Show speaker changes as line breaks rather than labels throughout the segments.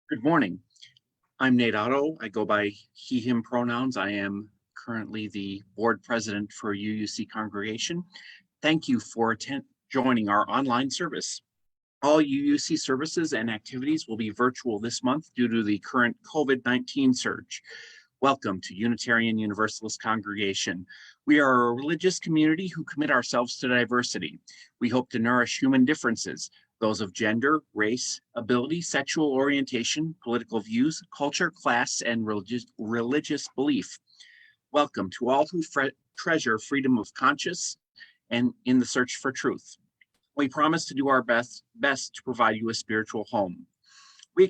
Good morning. I'm Nate Otto. I go by he, him pronouns. I am currently the board president for UUC Congregation. Thank you for joining our online service. All UUC services and activities will be virtual this month due to the current COVID-19 surge. Welcome to Unitarian Universalist Congregation. We are a religious community who commit ourselves to diversity. We hope to nourish human differences, those of gender, race, ability, sexual orientation, political views, culture, class, and religious belief. Welcome to all who treasure freedom of conscience and in the search for truth. We promise to do our best to provide you a spiritual home. We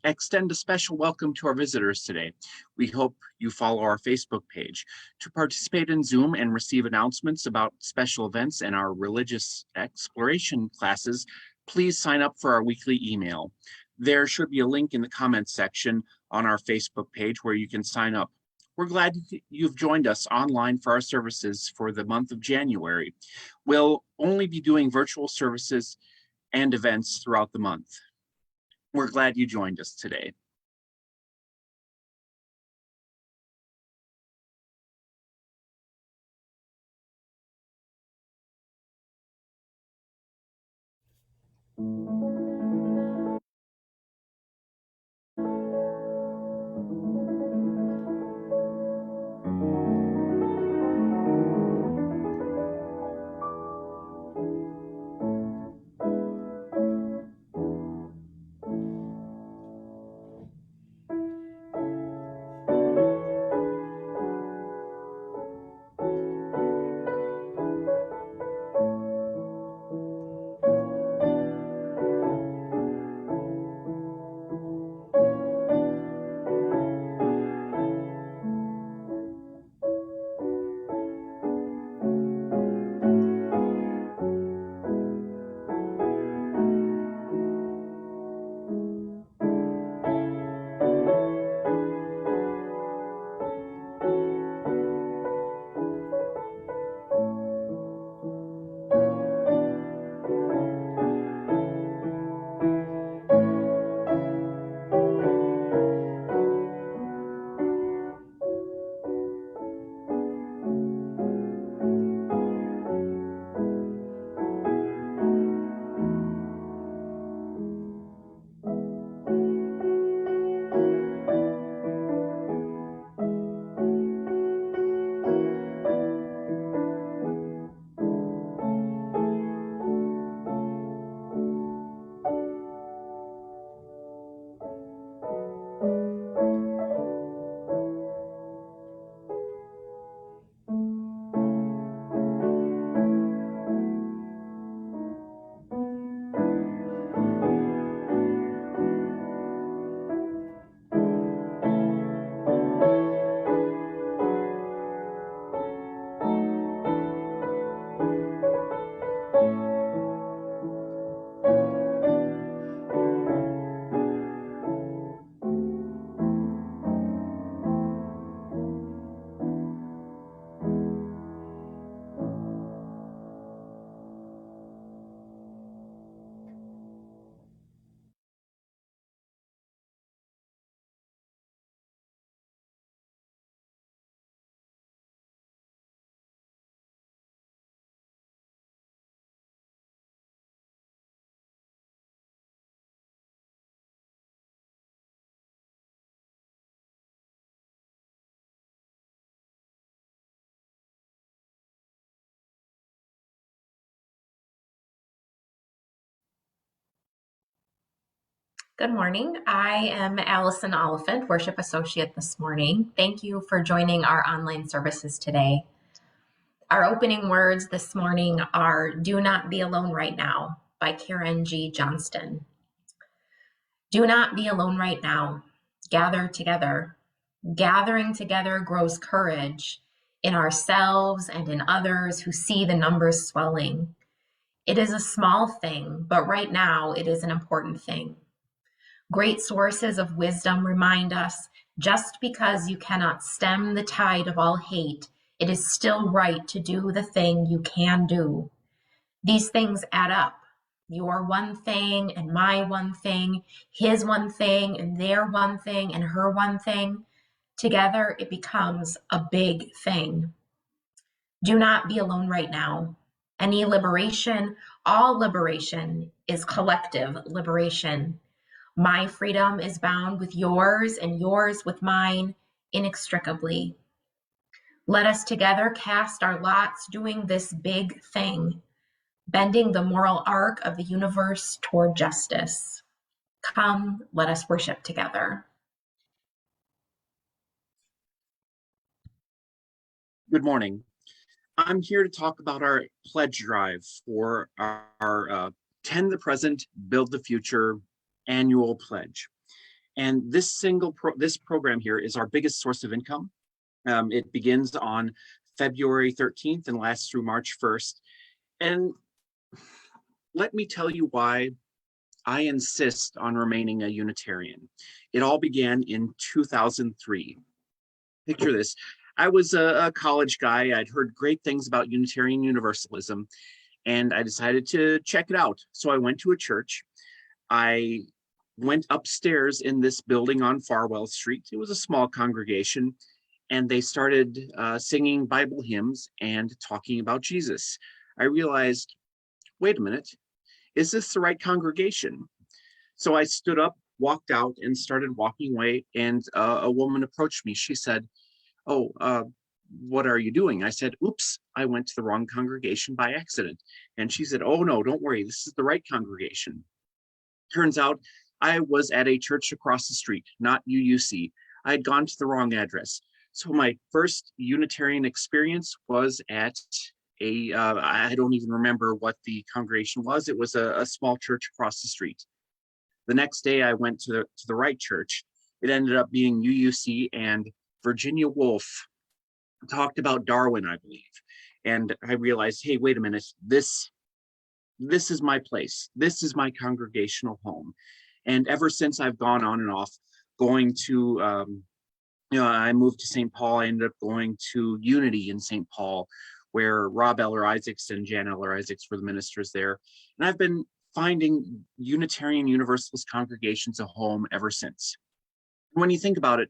extend a special welcome to our visitors today. We hope you follow our Facebook page. To participate in Zoom and receive announcements about special events and our religious exploration classes, please sign up for our weekly email. There should be a link in the comments section on our Facebook page where you can sign up. We're glad you've joined us online for our services for the month of January. We'll only be doing virtual services and events throughout the month. We're glad you joined us today.
Good morning. I am Allison Oliphant, Worship Associate this morning. Thank you for joining our online services today. Our opening words this morning are "Do Not Be Alone Right Now" by Karen G. Johnston. Do not be alone right now. Gather together. Gathering together grows courage in ourselves and in others who see the numbers swelling. It is a small thing, but right now it is an important thing. Great sources of wisdom remind us just because you cannot stem the tide of all hate, it is still right to do the thing you can do. These things add up. your one thing and my one thing, his one thing and their one thing and her one thing. Together, it becomes a big thing. Do not be alone right now. Any liberation, all liberation is collective liberation. My freedom is bound with yours and yours with mine inextricably. Let us together cast our lots doing this big thing, bending the moral arc of the universe toward justice. Come, let us worship together.
Good morning. I'm here to talk about our pledge drive for our Tend the Present, Build the Future annual pledge. And this program here is our biggest source of income. It begins on February 13th and lasts through March 1st. And let me tell you why I insist on remaining a Unitarian. It all began in 2003. Picture this. I was a college guy. I'd heard great things about Unitarian Universalism, and I decided to check it out. So I went to a church. I went upstairs in this building on Farwell Street. It was a small congregation, and they started singing Bible hymns and talking about Jesus. I realized, wait a minute, is this the right congregation? So I stood up, walked out, and started walking away, and a woman approached me. She said, "Oh, what are you doing?" I said, "Oops, I went to the wrong congregation by accident." And she said, "Oh, no, don't worry. This is the right congregation." Turns out I was at a church across the street, not UUC. I had gone to the wrong address. So my first Unitarian experience was at I don't even remember what the congregation was. It was a small church across the street. The next day I went to the right church. It ended up being UUC, and Virginia Woolf talked about Darwin, I believe. And I realized, hey, wait a minute, this is my place. This is my congregational home. And ever since I've gone on and off, going to, I moved to St. Paul. I ended up going to Unity in St. Paul, where Rob Eller Isaacs and Jan Eller Isaacs were the ministers there. And I've been finding Unitarian Universalist congregations a home ever since. When you think about it,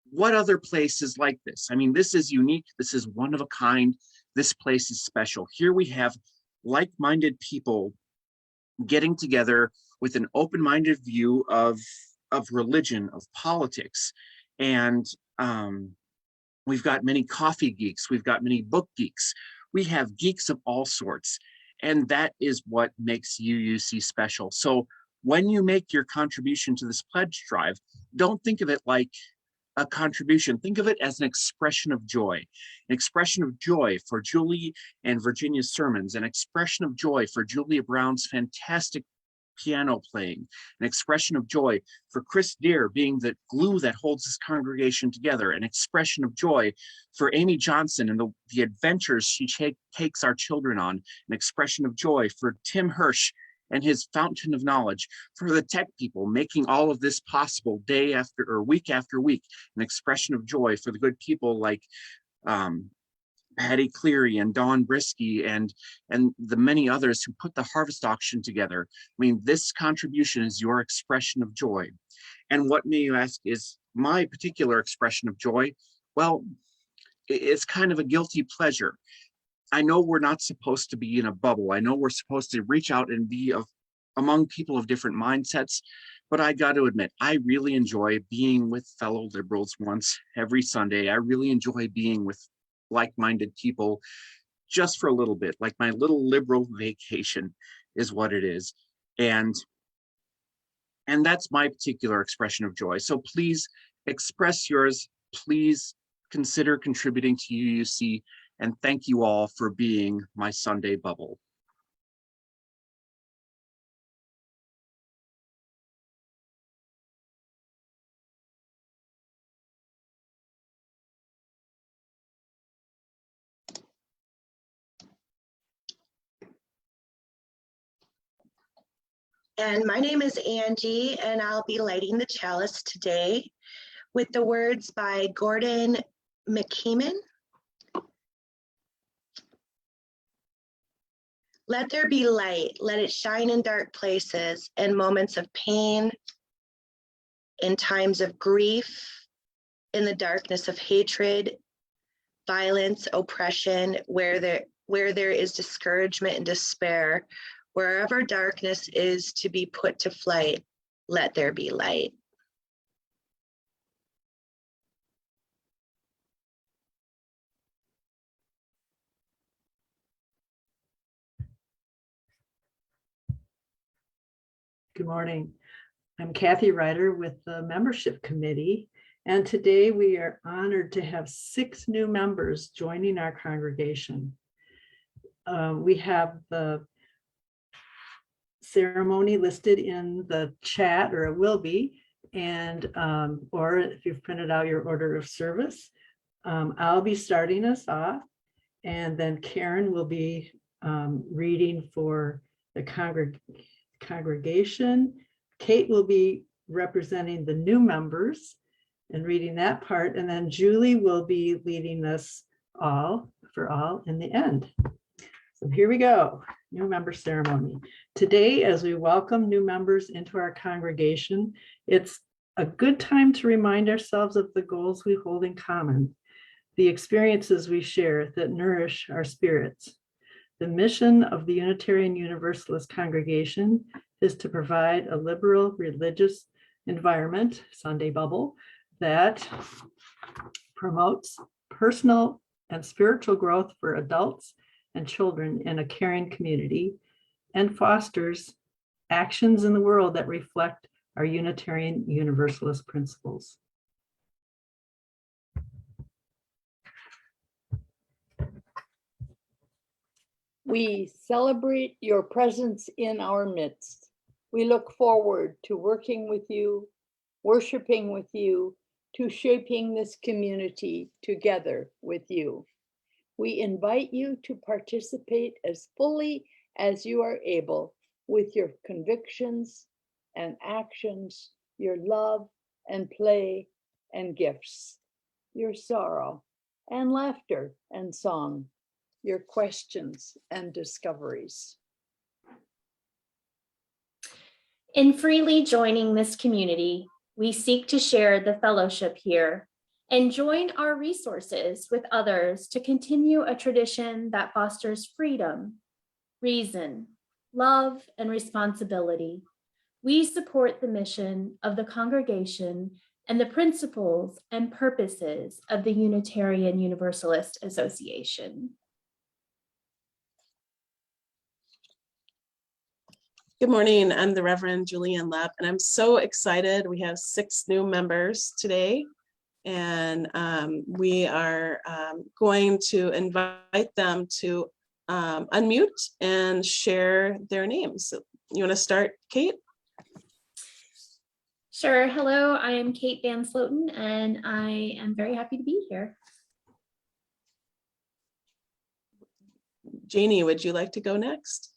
what other place is like this? I mean, this is unique. This is one of a kind. This place is special. Here we have like-minded people getting together with an open-minded view of religion, of politics. And we've got many coffee geeks. We've got many book geeks. We have geeks of all sorts. And that is what makes UUC special. So when you make your contribution to this pledge drive, don't think of it like a contribution. Think of it as an expression of joy, an expression of joy for Julie and Virginia's sermons, an expression of joy for Julia Brown's fantastic piano playing, an expression of joy for Chris Deere being the glue that holds this congregation together, an expression of joy for Amy Johnson and the adventures she takes our children on, an expression of joy for Tim Hirsch and his fountain of knowledge, for the tech people making all of this possible day after or week after week, an expression of joy for the good people like Patty Cleary and Dawn Brisky and the many others who put the harvest auction together. I mean, this contribution is your expression of joy. And what, may you ask, is my particular expression of joy? Well, it's kind of a guilty pleasure. I know we're not supposed to be in a bubble. I know we're supposed to reach out and be among people of different mindsets, but I got to admit, I really enjoy being with fellow liberals once every Sunday. I really enjoy being with like-minded people just for a little bit, like my little liberal vacation is what it is. And that's my particular expression of joy. So please express yours. Please consider contributing to UUC. And thank you all for being my Sunday bubble.
And my name is Angie, and I'll be lighting the chalice today with the words by Gordon McKeeman. Let there be light. Let it shine in dark places, in moments of pain, in times of grief, in the darkness of hatred, violence, oppression, where there is discouragement and despair. Wherever darkness is to be put to flight, let there be light.
Good morning. I'm Kathy Ryder with the Membership Committee, and today we are honored to have 6 new members joining our congregation. We have the ceremony listed in the chat, or it will be, and or if you've printed out your order of service. I'll be starting us off, and then Karen will be reading for the congregation. Kate will be representing the new members and reading that part, and then Julie will be leading us all in the end. So here we go, new member ceremony. Today, as we welcome new members into our congregation, it's a good time to remind ourselves of the goals we hold in common, the experiences we share that nourish our spirits. The mission of the Unitarian Universalist congregation is to provide a liberal religious environment, Sunday bubble, that promotes personal and spiritual growth for adults and children in a caring community, and fosters actions in the world that reflect our Unitarian Universalist principles.
We celebrate your presence in our midst. We look forward to working with you, worshiping with you, to shaping this community together with you. We invite you to participate as fully as you are able with your convictions and actions, your love and play and gifts, your sorrow and laughter and song, your questions and discoveries.
In freely joining this community, we seek to share the fellowship here and join our resources with others to continue a tradition that fosters freedom, reason, love, and responsibility. We support the mission of the congregation and the principles and purposes of the Unitarian Universalist Association.
Good morning, I'm the Reverend Julianne Lepp, and I'm so excited. We have 6 new members today, and we are going to invite them to unmute and share their names. So you want to start, Kate?
Sure. Hello, I am Kate Van Sloten, and I am very happy to be here.
Janie, would you like to go next?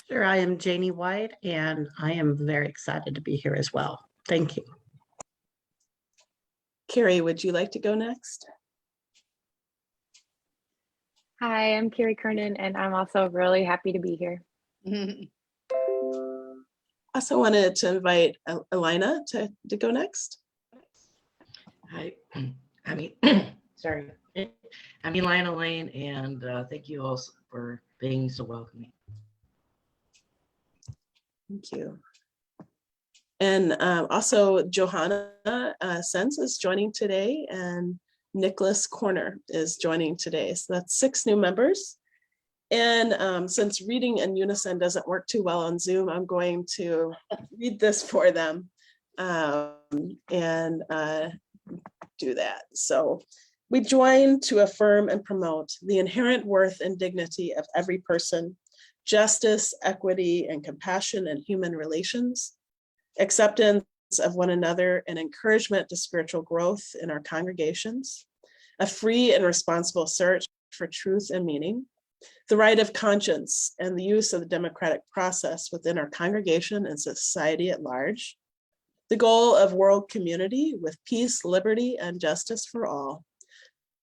Sure, I am Janie White, and I am very excited to be here as well. Thank you.
Carrie, would you like to go next?
Hi, I'm Carrie Kernan, and I'm also really happy to be here.
Also wanted to invite Elina to go next.
Hi, sorry. I'm Elina Lane, and thank you all for being so welcoming.
Thank you. And also Johanna Sens is joining today, and Nicholas Corner is joining today. So that's 6 new members. And since reading in unison doesn't work too well on Zoom, I'm going to read this for them and do that. So we join to affirm and promote the inherent worth and dignity of every person, justice, equity, and compassion in human relations, acceptance of one another, and encouragement to spiritual growth in our congregations, a free and responsible search for truth and meaning, the right of conscience and the use of the democratic process within our congregation and society at large, the goal of world community with peace, liberty, and justice for all,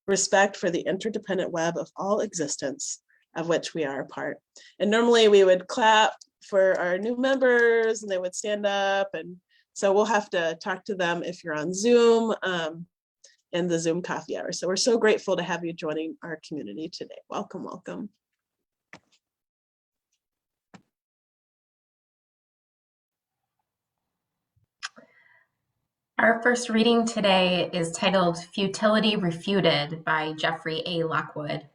respect for the interdependent web of all existence, of which we are a part. And normally we would clap for our new members and they would stand up. And so we'll have to talk to them if you're on Zoom in the Zoom coffee hour. So we're so grateful to have you joining our community today. Welcome, welcome.
Our first reading today is titled Futility Refuted by Jeffrey A. Lockwood.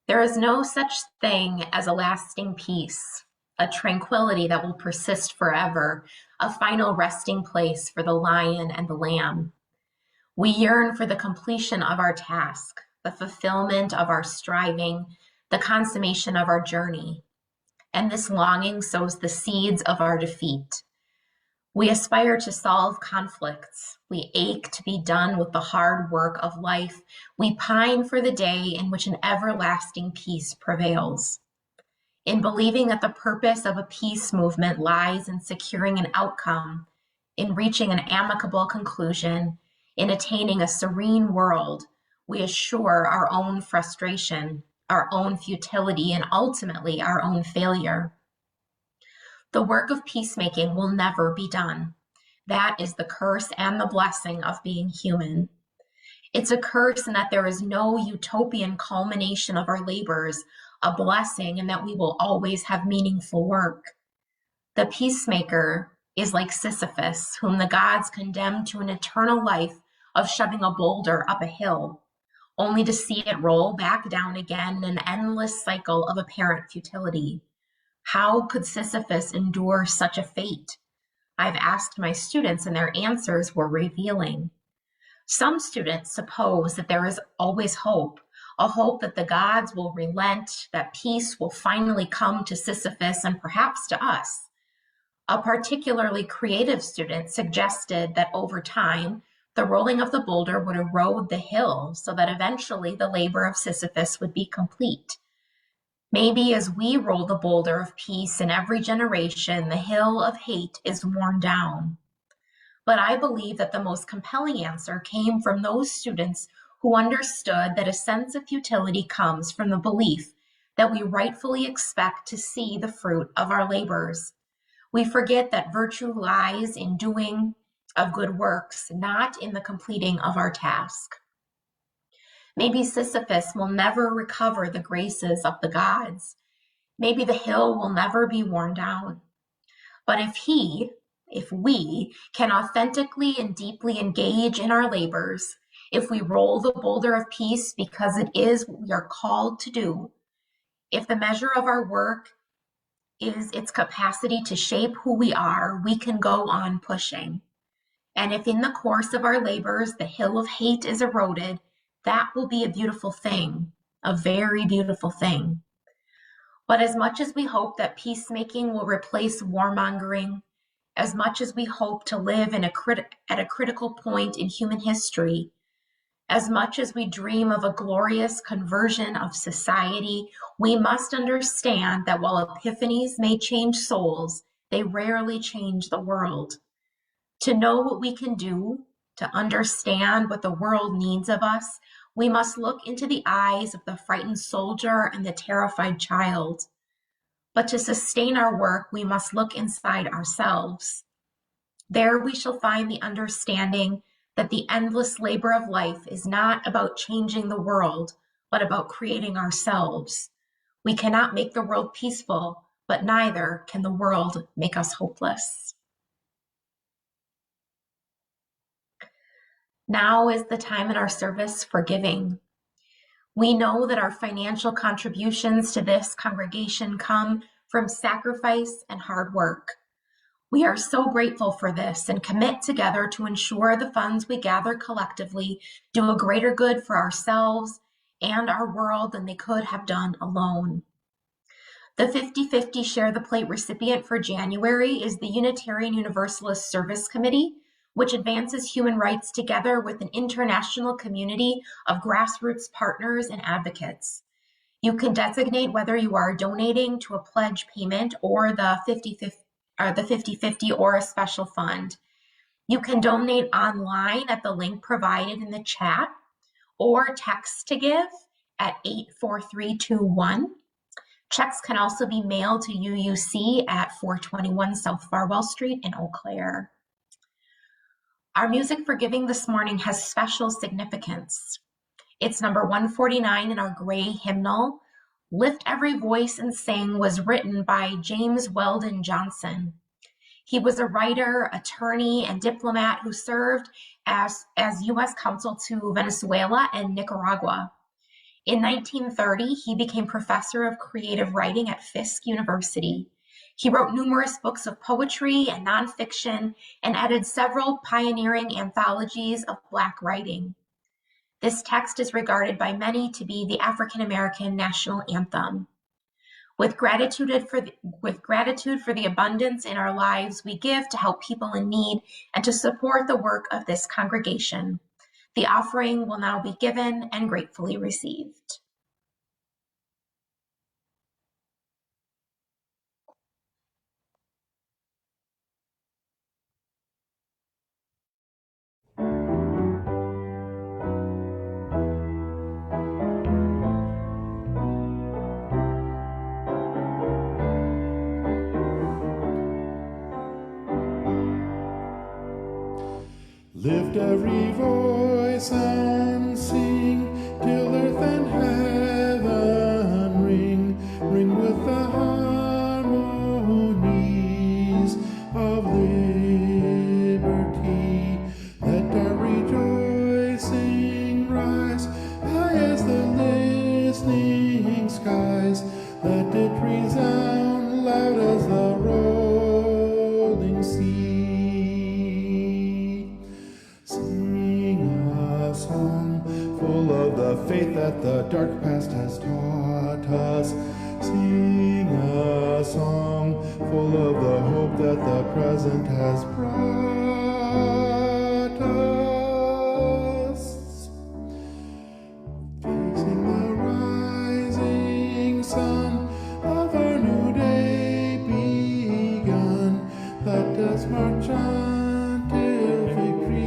There is no such thing as a lasting peace, a tranquility that will persist forever, a final resting place for the lion and the lamb. We yearn for the completion of our task, the fulfillment of our striving, the consummation of our journey. And this longing sows the seeds of our defeat. We aspire to solve conflicts. We ache to be done with the hard work of life. We pine for the day in which an everlasting peace prevails. In believing that the purpose of a peace movement lies in securing an outcome, in reaching an amicable conclusion, in attaining a serene world, we assure our own frustration, our own futility, and ultimately our own failure. The work of peacemaking will never be done. That is the curse and the blessing of being human. It's a curse in that there is no utopian culmination of our labors, a blessing in that we will always have meaningful work. The peacemaker is like Sisyphus, whom the gods condemned to an eternal life of shoving a boulder up a hill, only to see it roll back down again in an endless cycle of apparent futility. How could Sisyphus endure such a fate? I've asked my students and their answers were revealing. Some students suppose that there is always hope, a hope that the gods will relent, that peace will finally come to Sisyphus and perhaps to us. A particularly creative student suggested that over time, the rolling of the boulder would erode the hill so that eventually the labor of Sisyphus would be complete. Maybe as we roll the boulder of peace in every generation, the hill of hate is worn down. But I believe that the most compelling answer came from those students who understood that a sense of futility comes from the belief that we rightfully expect to see the fruit of our labors. We forget that virtue lies in doing of good works, not in the completing of our task. Maybe Sisyphus will never recover the graces of the gods. Maybe the hill will never be worn down. But if we can authentically and deeply engage in our labors, if we roll the boulder of peace because it is what we are called to do, if the measure of our work is its capacity to shape who we are, we can go on pushing. And if in the course of our labors, the hill of hate is eroded, that will be a beautiful thing, a very beautiful thing. But as much as we hope that peacemaking will replace warmongering, as much as we hope to live at a critical point in human history, as much as we dream of a glorious conversion of society, we must understand that while epiphanies may change souls, they rarely change the world. To know what we can do, to understand what the world needs of us, we must look into the eyes of the frightened soldier and the terrified child. But to sustain our work, we must look inside ourselves. There we shall find the understanding that the endless labor of life is not about changing the world, but about creating ourselves. We cannot make the world peaceful, but neither can the world make us hopeless. Now is the time in our service for giving. We know that our financial contributions to this congregation come from sacrifice and hard work. We are so grateful for this and commit together to ensure the funds we gather collectively do a greater good for ourselves and our world than they could have done alone. The 50-50 Share the Plate recipient for January is the Unitarian Universalist Service Committee, which advances human rights together with an international community of grassroots partners and advocates. You can designate whether you are donating to a pledge payment or the 50-50 or a special fund. You can donate online at the link provided in the chat or text to give at 84321. Checks can also be mailed to UUC at 421 South Farwell Street in Eau Claire. Our music for giving this morning has special significance. It's number 149 in our gray hymnal. Lift Every Voice and Sing was written by James Weldon Johnson. He was a writer, attorney, and diplomat who served as U.S. consul to Venezuela and Nicaragua. In 1930, he became professor of creative writing at Fisk University. He wrote numerous books of poetry and nonfiction and edited several pioneering anthologies of Black writing. This text is regarded by many to be the African American national anthem. With gratitude for the abundance in our lives, we give to help people in need and to support the work of this congregation. The offering will now be given and gratefully received.
Lift every voice and sing till earth and heaven ring, ring with the harmonies of liberty. Let our rejoicing rise high as the listening skies. Let it resound loud as the rolling sea. Full of the faith that the dark past has taught us. Sing a song full of the hope that the present has brought us. Facing the rising sun of our new day begun, let us march on till victory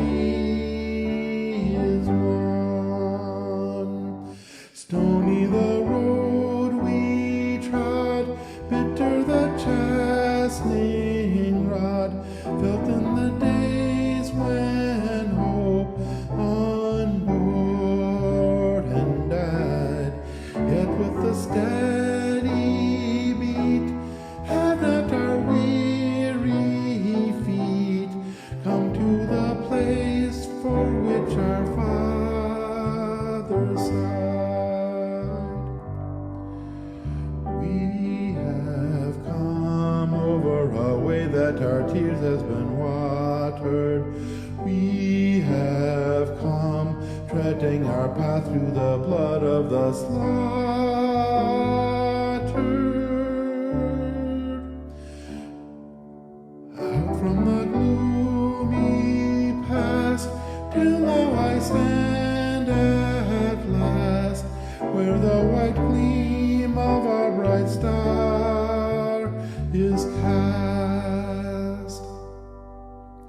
is won. Stony the road we trod, bitter the chastening rod, felt in the days when hope on board and died. Yet with the steady beat, have not our weary feet come to the place for which our fathers sighed. We have come over a way that our tears has been watered. We have come treading our path through the blood of the slaughtered. Out from the gloomy past, till now I stand at last, where the white gleam of our bright star is cast.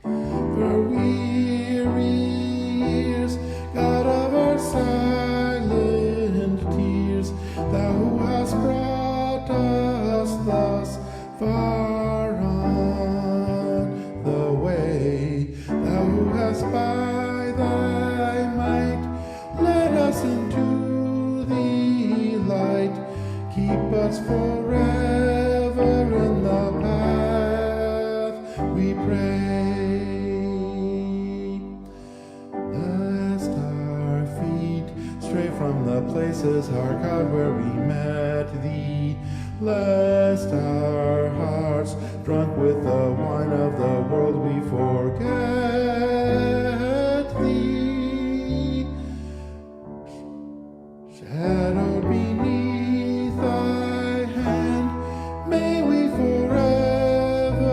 For weary years, God of our silent tears, thou who hast brought us thus far on the way, thou who hast by thy might led us into the light, keep us forever in the path we pray. Lest our feet stray from the places, our God, where we met thee, lest our hearts, drunk with the wine of the world, we forget thee. Shadowed beneath thy hand, may we forever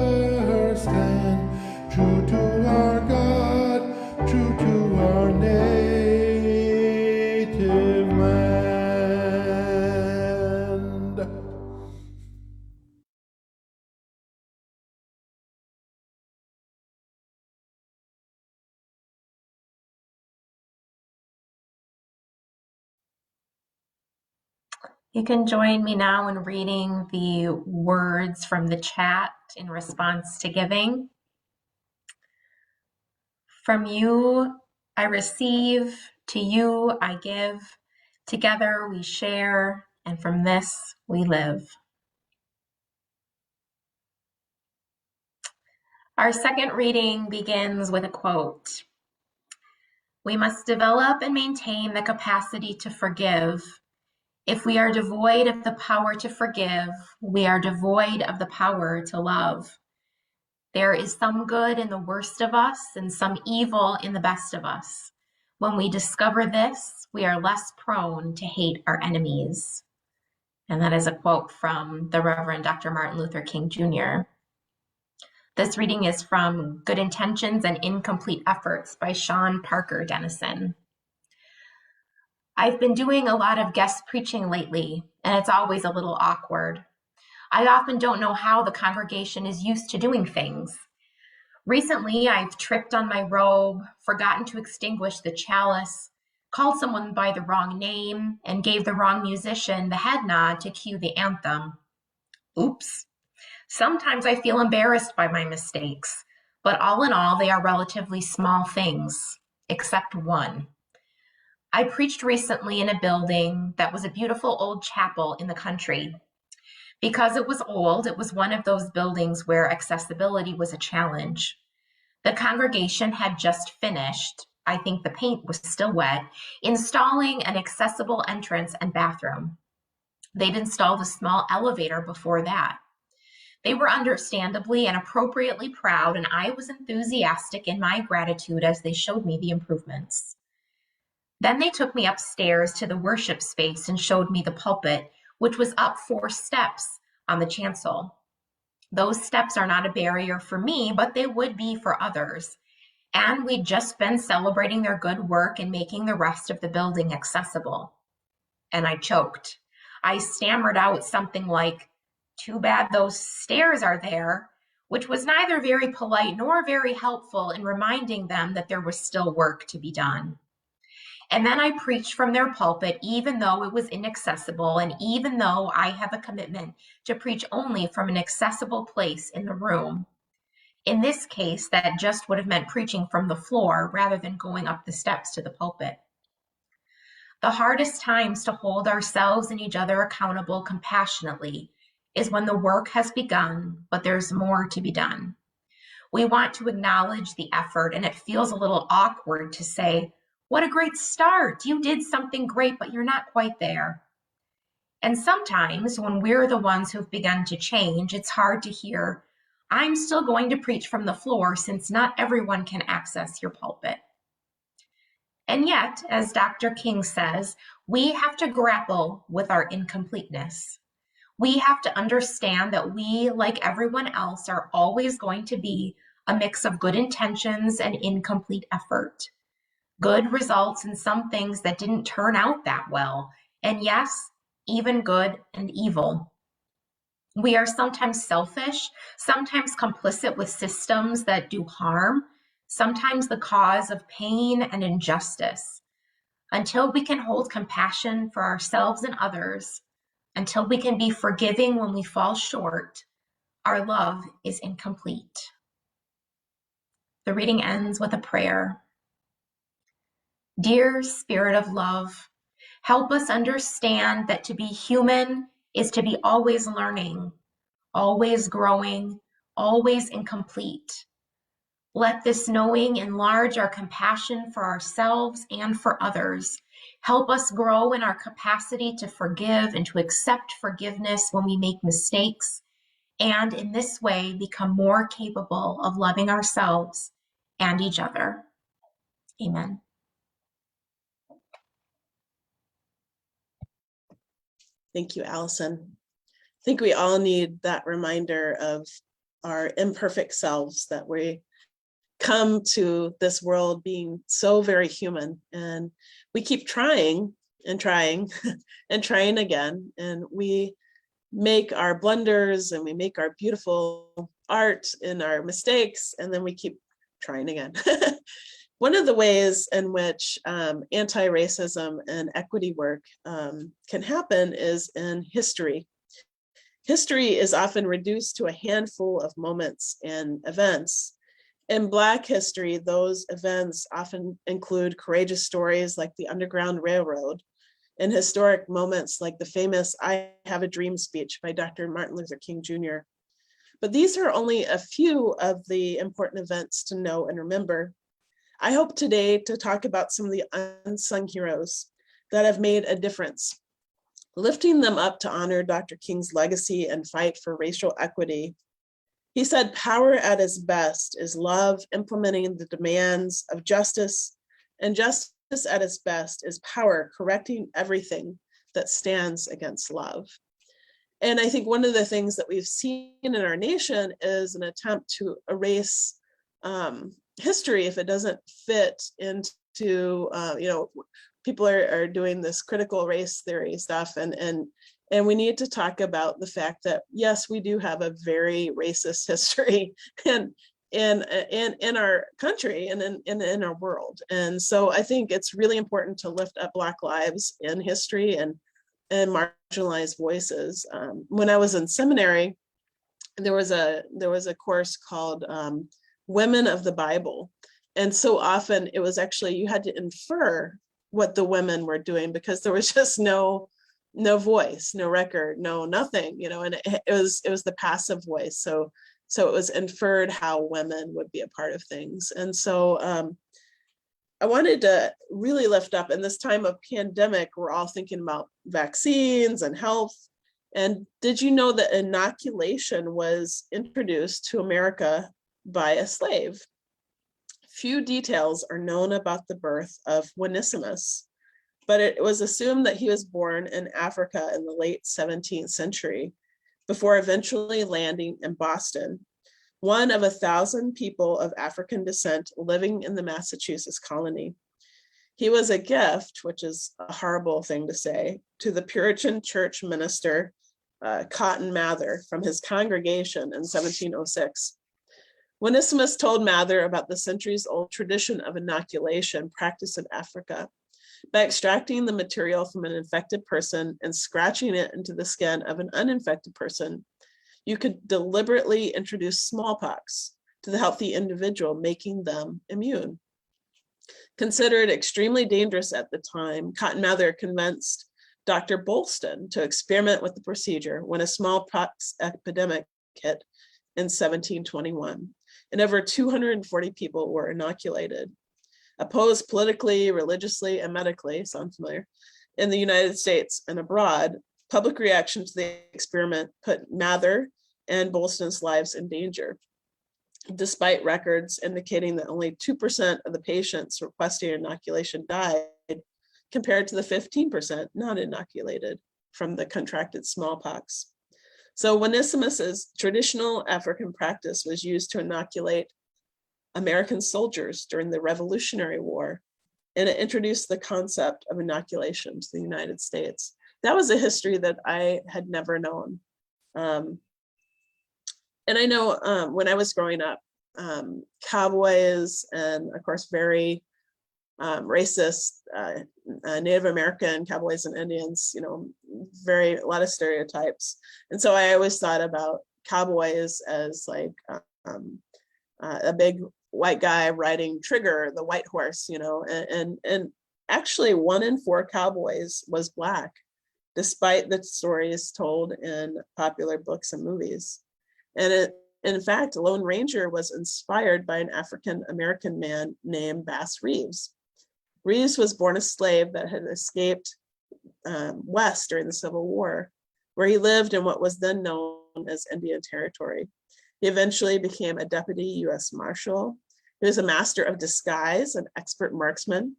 stand, true to our God, true to our native land.
You can join me now in reading the words from the chat in response to giving. From you I receive, to you I give. Together we share, and from this we live. Our second reading begins with a quote. We must develop and maintain the capacity to forgive. If we are devoid of the power to forgive, we are devoid of the power to love. There is some good in the worst of us and some evil in the best of us. When we discover this, we are less prone to hate our enemies. And that is a quote from the Reverend Dr. Martin Luther King Jr. This reading is from Good Intentions and Incomplete Efforts by Sean Parker Dennison. I've been doing a lot of guest preaching lately, and it's always a little awkward. I often don't know how the congregation is used to doing things. Recently, I've tripped on my robe, forgotten to extinguish the chalice, called someone by the wrong name, and gave the wrong musician the head nod to cue the anthem. Oops. Sometimes I feel embarrassed by my mistakes, but all in all, they are relatively small things, except one. I preached recently in a building that was a beautiful old chapel in the country. Because it was old, it was one of those buildings where accessibility was a challenge. The congregation had just finished, I think the paint was still wet, installing an accessible entrance and bathroom. They'd installed a small elevator before that. They were understandably and appropriately proud, and I was enthusiastic in my gratitude as they showed me the improvements. Then they took me upstairs to the worship space and showed me the pulpit, which was up 4 steps on the chancel. Those steps are not a barrier for me, but they would be for others. And we'd just been celebrating their good work and making the rest of the building accessible. And I choked. I stammered out something like, "Too bad those stairs are there," which was neither very polite nor very helpful in reminding them that there was still work to be done. And then I preached from their pulpit, even though it was inaccessible, and even though I have a commitment to preach only from an accessible place in the room. In this case, that just would have meant preaching from the floor rather than going up the steps to the pulpit. The hardest times to hold ourselves and each other accountable compassionately is when the work has begun, but there's more to be done. We want to acknowledge the effort, and it feels a little awkward to say, "What a great start. You did something great, but you're not quite there." And sometimes when we're the ones who've begun to change, it's hard to hear, "I'm still going to preach from the floor since not everyone can access your pulpit." And yet, as Dr. King says, we have to grapple with our incompleteness. We have to understand that we, like everyone else, are always going to be a mix of good intentions and incomplete effort. Good results in some things that didn't turn out that well, and yes, even good and evil. We are sometimes selfish, sometimes complicit with systems that do harm, sometimes the cause of pain and injustice. Until we can hold compassion for ourselves and others, until we can be forgiving when we fall short, our love is incomplete. The reading ends with a prayer. Dear Spirit of love, help us understand that to be human is to be always learning, always growing, always incomplete. Let this knowing enlarge our compassion for ourselves and for others. Help us grow in our capacity to forgive and to accept forgiveness when we make mistakes, and in this way become more capable of loving ourselves and each other. Amen.
Thank you, Allison. I think we all need that reminder of our imperfect selves, that we come to this world being so very human, and we keep trying and trying and trying again, and we make our blunders and we make our beautiful art in our mistakes, and then we keep trying again. One of the ways in which anti-racism and equity work can happen is in history. History is often reduced to a handful of moments and events. In Black history, those events often include courageous stories like the Underground Railroad and historic moments like the famous "I Have a Dream" speech by Dr. Martin Luther King Jr. But these are only a few of the important events to know and remember. I hope today to talk about some of the unsung heroes that have made a difference, lifting them up to honor Dr. King's legacy and fight for racial equity. He said, "Power at its best is love implementing the demands of justice, and justice at its best is power correcting everything that stands against love." And I think one of the things that we've seen in our nation is an attempt to erase history if it doesn't fit into, people are doing this critical race theory stuff, and we need to talk about the fact that, yes, we do have a very racist history and in our country and in our world. And so I think it's really important to lift up Black lives in history and marginalized voices. When I was in seminary, there was a course called Women of the Bible. And so often it was actually, you had to infer what the women were doing because there was just no voice, no record, no nothing, and it was the passive voice. So it was inferred how women would be a part of things. And so I wanted to really lift up in this time of pandemic, we're all thinking about vaccines and health. And did you know that inoculation was introduced to America by a slave? Few details are known about the birth of Onesimus, but it was assumed that he was born in Africa in the late 17th century before eventually landing in Boston, one of 1,000 people of African descent living in the Massachusetts colony. He was a gift, which is a horrible thing to say, to the Puritan church minister, Cotton Mather, from his congregation in 1706. Onesimus told Mather about the centuries-old tradition of inoculation practiced in Africa. By extracting the material from an infected person and scratching it into the skin of an uninfected person, you could deliberately introduce smallpox to the healthy individual, making them immune. Considered extremely dangerous at the time, Cotton Mather convinced Dr. Bolston to experiment with the procedure when a smallpox epidemic hit in 1721, and over 240 people were inoculated. Opposed politically, religiously, and medically, sound familiar, in the United States and abroad, public reaction to the experiment put Mather and Bolston's lives in danger, despite records indicating that only 2% of the patients requesting inoculation died, compared to the 15% not inoculated from the contracted smallpox. So Onesimus's traditional African practice was used to inoculate American soldiers during the Revolutionary War, and it introduced the concept of inoculation to the United States. That was a history that I had never known. And I know when I was growing up, cowboys and of course very racist Native American cowboys and Indians, a lot of stereotypes. And so I always thought about cowboys as like a big white guy riding Trigger, the white horse, and actually 1 in 4 cowboys was Black, despite the stories told in popular books and movies. And in fact, Lone Ranger was inspired by an African-American man named Bass Reeves. Reeves was born a slave that had escaped west during the Civil War, where he lived in what was then known as Indian Territory. He eventually became a deputy U.S. Marshal. He was a master of disguise, an expert marksman,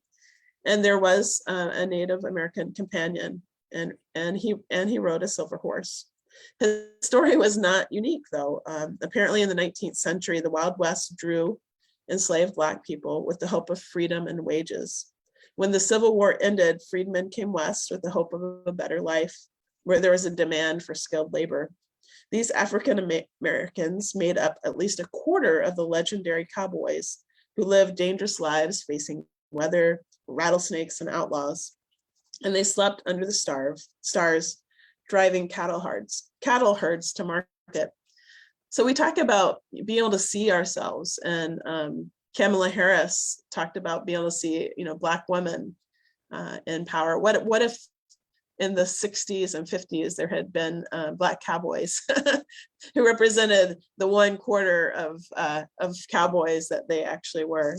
and there was a Native American companion, and he rode a silver horse. His story was not unique, though. Apparently, in the 19th century, the Wild West drew enslaved Black people with the hope of freedom and wages. When the Civil War ended, freedmen came west with the hope of a better life, where there was a demand for skilled labor. These African Americans made up at least a quarter of the legendary cowboys who lived dangerous lives facing weather, rattlesnakes, and outlaws. And they slept under the stars, driving cattle herds to market. So we talk about being able to see ourselves, and Kamala Harris talked about being able to see, Black women in power. What if in the 60s and 50s there had been Black cowboys who represented the 1/4 of cowboys that they actually were?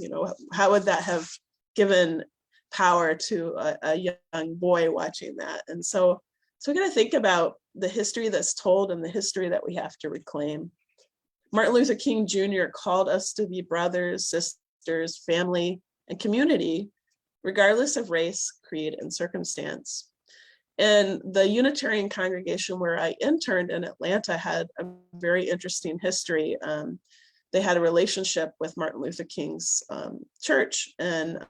How would that have given power to a young boy watching that? And so we got to think about the history that's told and the history that we have to reclaim. Martin Luther King Jr. called us to be brothers, sisters, family, and community, regardless of race, creed, and circumstance. And the Unitarian congregation where I interned in Atlanta had a very interesting history. They had a relationship with Martin Luther King's church, and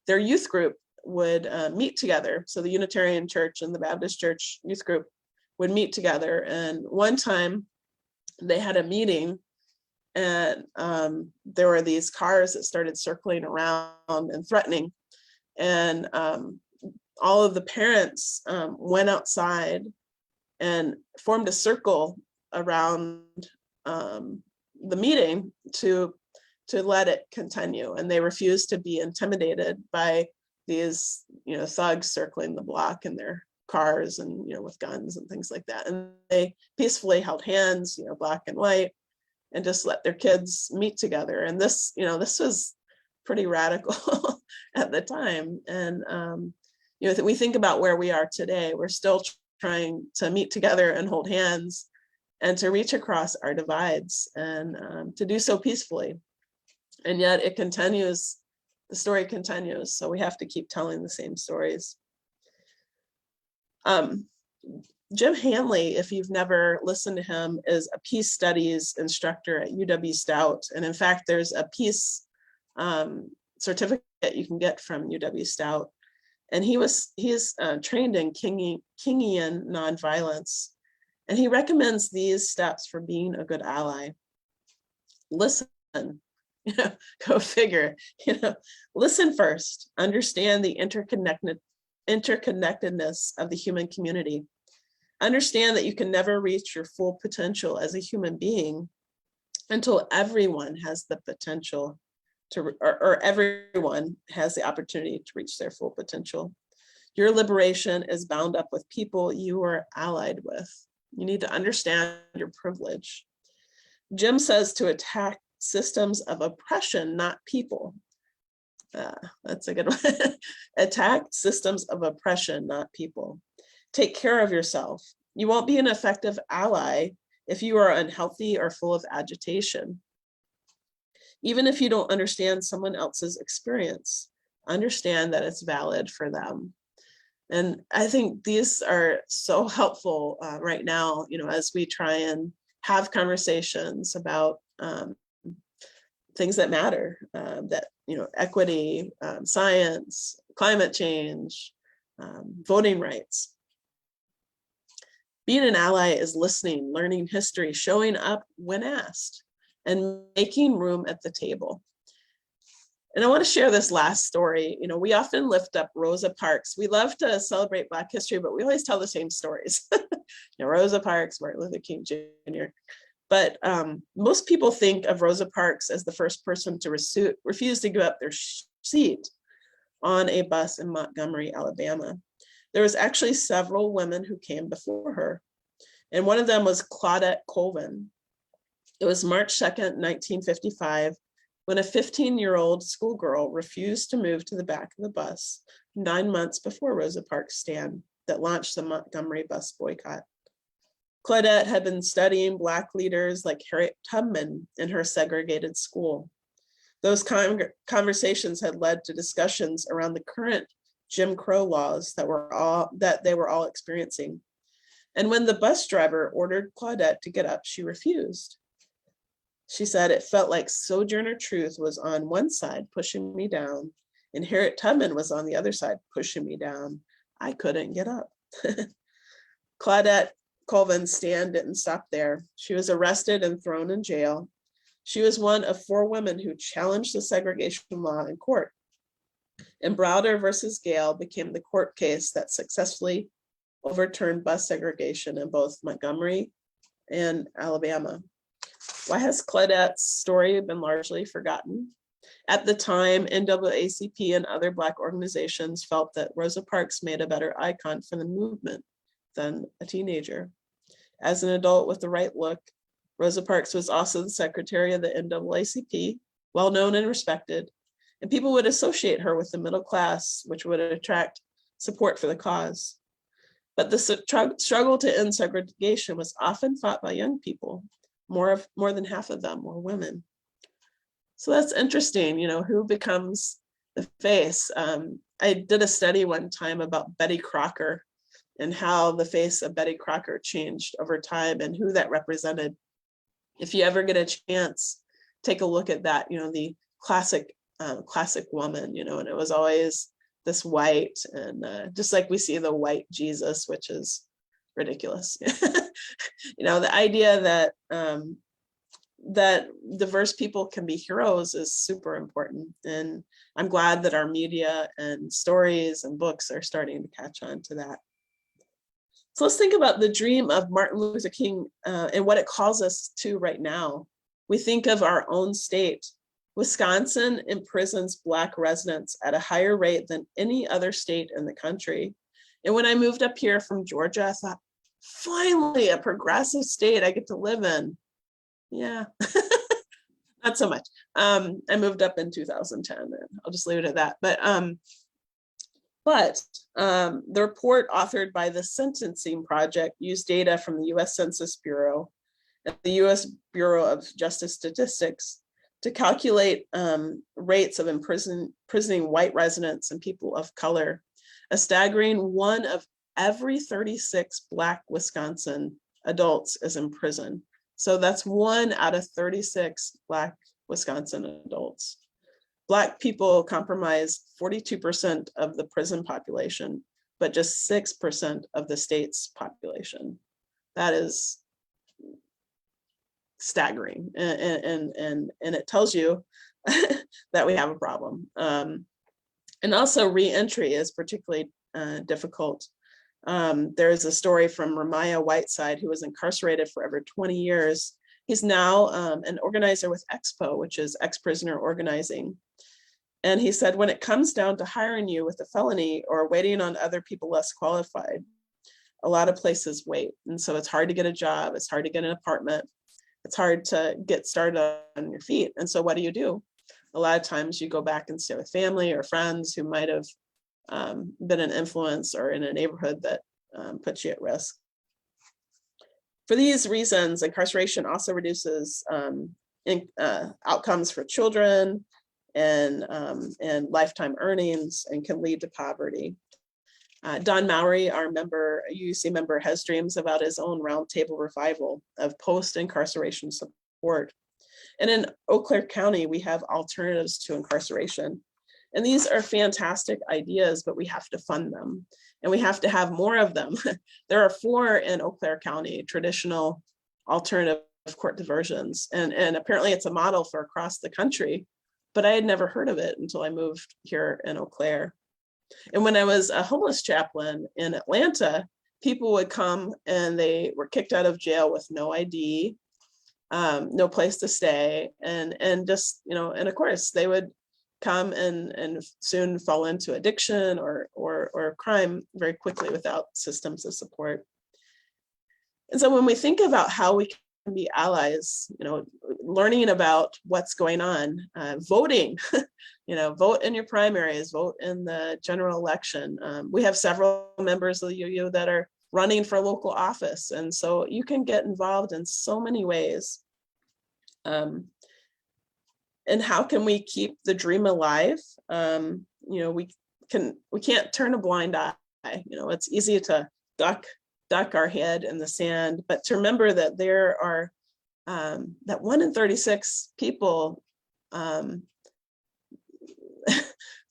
their youth group would meet together. So the Unitarian Church and the Baptist Church youth group would meet together. And one time they had a meeting, and there were these cars that started circling around and threatening. And all of the parents went outside and formed a circle around the meeting to let it continue. And they refused to be intimidated by these, thugs circling the block in their cars and, with guns and things like that. And they peacefully held hands, black and white, and just let their kids meet together. And this, this was pretty radical at the time. And, we think about where we are today. We're still trying to meet together and hold hands and to reach across our divides, and to do so peacefully. And yet it continues, the story continues. So we have to keep telling the same stories. Jim Hanley, if you've never listened to him, is a peace studies instructor at UW Stout. And in fact, there's a peace certificate you can get from UW Stout. And he is trained in Kingian nonviolence. And he recommends these steps for being a good ally. Listen, go figure, listen first, understand the interconnectedness of the human community. Understand that you can never reach your full potential as a human being until everyone has the potential to, or everyone has the opportunity to reach their full potential. Your liberation is bound up with people you are allied with. You need to understand your privilege. Jim says to attack systems of oppression, not people. That's a good one. Attack systems of oppression, not people. Take care of yourself. You won't be an effective ally if you are unhealthy or full of agitation. Even if you don't understand someone else's experience, understand that it's valid for them. And I think these are so helpful right now, as we try and have conversations about things that matter, that, equity, science, climate change, voting rights. Being an ally is listening, learning history, showing up when asked, and making room at the table. And I want to share this last story. We often lift up Rosa Parks. We love to celebrate Black history, but we always tell the same stories. Rosa Parks, Martin Luther King Jr. But most people think of Rosa Parks as the first person to refuse to give up their seat on a bus in Montgomery, Alabama. There was actually several women who came before her. And one of them was Claudette Colvin. It was March 2nd, 1955, when a 15-year-old schoolgirl refused to move to the back of the bus 9 months before Rosa Parks' stand that launched the Montgomery bus boycott. Claudette had been studying Black leaders like Harriet Tubman in her segregated school. Those conversations had led to discussions around the current Jim Crow laws that they were all experiencing. And when the bus driver ordered Claudette to get up, she refused. She said it felt like Sojourner Truth was on one side pushing me down, and Harriet Tubman was on the other side pushing me down. I couldn't get up. Claudette Colvin's stand didn't stop there. She was arrested and thrown in jail. She was one of 4 women who challenged the segregation law in court. And Browder versus Gale became the court case that successfully overturned bus segregation in both Montgomery and Alabama. Why has Claudette's story been largely forgotten? At the time, NAACP and other Black organizations felt that Rosa Parks made a better icon for the movement than a teenager. As an adult with the right look, Rosa Parks was also the secretary of the NAACP, well known and respected, and people would associate her with the middle class, which would attract support for the cause. But the struggle to end segregation was often fought by young people. More than half of them were women. So that's interesting, you know, who becomes the face. I did a study one time about Betty Crocker and how the face of Betty Crocker changed over time and who that represented. If you ever get a chance, take a look at that, you know, the classic woman, you know, and it was always this white, and just like we see the white Jesus, which is ridiculous. You know, the idea that that diverse people can be heroes is super important. And I'm glad that our media and stories and books are starting to catch on to that. So let's think about the dream of Martin Luther King and what it calls us to right now. We think of our own state. Wisconsin imprisons Black residents at a higher rate than any other state in the country. And when I moved up here from Georgia, I thought, finally, a progressive state I get to live in. Yeah, not so much. I moved up in 2010, and I'll just leave it at that. But the report authored by the Sentencing Project used data from the U.S. Census Bureau and the U.S. Bureau of Justice Statistics to calculate rates of imprisoning white residents and people of color. A staggering 1 of every 36 Black Wisconsin adults is in prison. So that's 1 out of 36 Black Wisconsin adults. Black people comprise 42% of the prison population, but just 6% of the state's population. That is staggering, and it tells you that we have a problem. And also re-entry is particularly difficult. There's a story from Ramiah Whiteside, who was incarcerated for over 20 years. He's now an organizer with Expo, which is ex-prisoner organizing. And he said, when it comes down to hiring you with a felony or waiting on other people less qualified, a lot of places wait. And so it's hard to get a job. It's hard to get an apartment. It's hard to get started on your feet. And so what do? A lot of times you go back and stay with family or friends who might have been an influence or in a neighborhood that puts you at risk. For these reasons, incarceration also reduces outcomes for children and lifetime earnings, and can lead to poverty. Don Mowry, our UUC member, has dreams about his own roundtable revival of post-incarceration support. And in Eau Claire County, we have alternatives to incarceration. And these are fantastic ideas, but we have to fund them, and we have to have more of them. There are 4 in Eau Claire County, traditional alternative court diversions. And apparently it's a model for across the country, but I had never heard of it until I moved here in Eau Claire. And when I was a homeless chaplain in Atlanta, people would come and they were kicked out of jail with no ID, no place to stay, and just, you know, and of course they would come and soon fall into addiction or crime very quickly without systems of support. And so when we think about how we can be allies, you know, learning about what's going on, voting, you know, vote in your primaries, vote in the general election. We have several members of the UU that are running for local office. And so you can get involved in so many ways. And how can we keep the dream alive? You know, we can't turn a blind eye. You know, it's easy to duck our head in the sand, but to remember that there are that 1 in 36 people,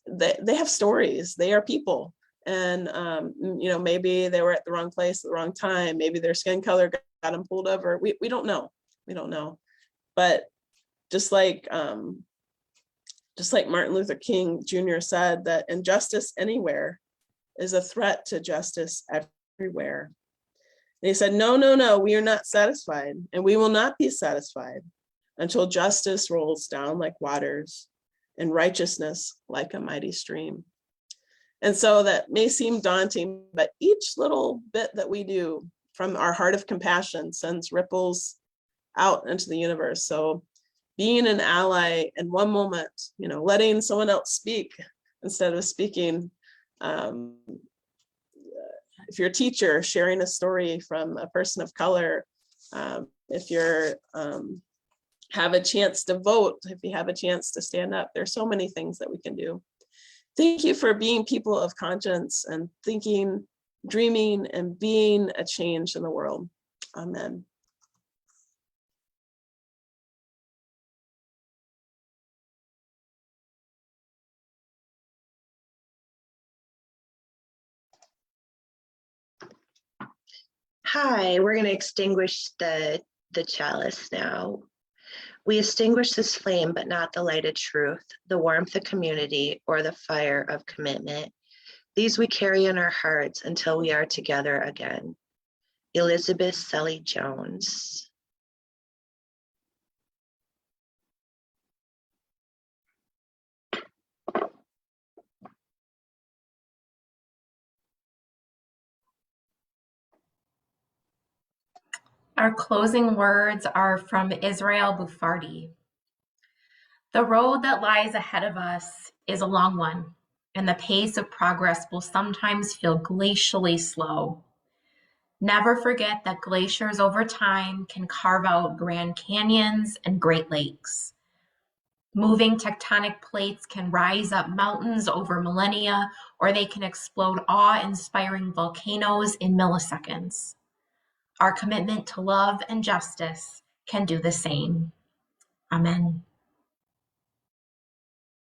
they have stories. They are people, and you know, maybe they were at the wrong place at the wrong time. Maybe their skin color got them pulled over. We don't know. We don't know, but just like Martin Luther King Jr. said, that injustice anywhere is a threat to justice everywhere. And he said, no, no, no, we are not satisfied, and we will not be satisfied until justice rolls down like waters and righteousness like a mighty stream. And so that may seem daunting, but each little bit that we do from our heart of compassion sends ripples out into the universe. So being an ally in one moment, letting someone else speak instead of speaking. If you're a teacher, sharing a story from a person of color, if you're have a chance to vote, if you have a chance to stand up, there's so many things that we can do. Thank you for being people of conscience and thinking, dreaming, and being a change in the world. Amen.
Hi, we're going to extinguish the chalice now. We extinguish this flame, but not the light of truth, the warmth of community, or the fire of commitment. These we carry in our hearts until we are together again. Elizabeth Selly Jones.
Our closing words are from Israel Bufardi. The road that lies ahead of us is a long one, and the pace of progress will sometimes feel glacially slow. Never forget that glaciers over time can carve out Grand Canyons and Great Lakes. Moving tectonic plates can rise up mountains over millennia, or they can explode awe-inspiring volcanoes in milliseconds. Our commitment to love and justice can do the same. Amen.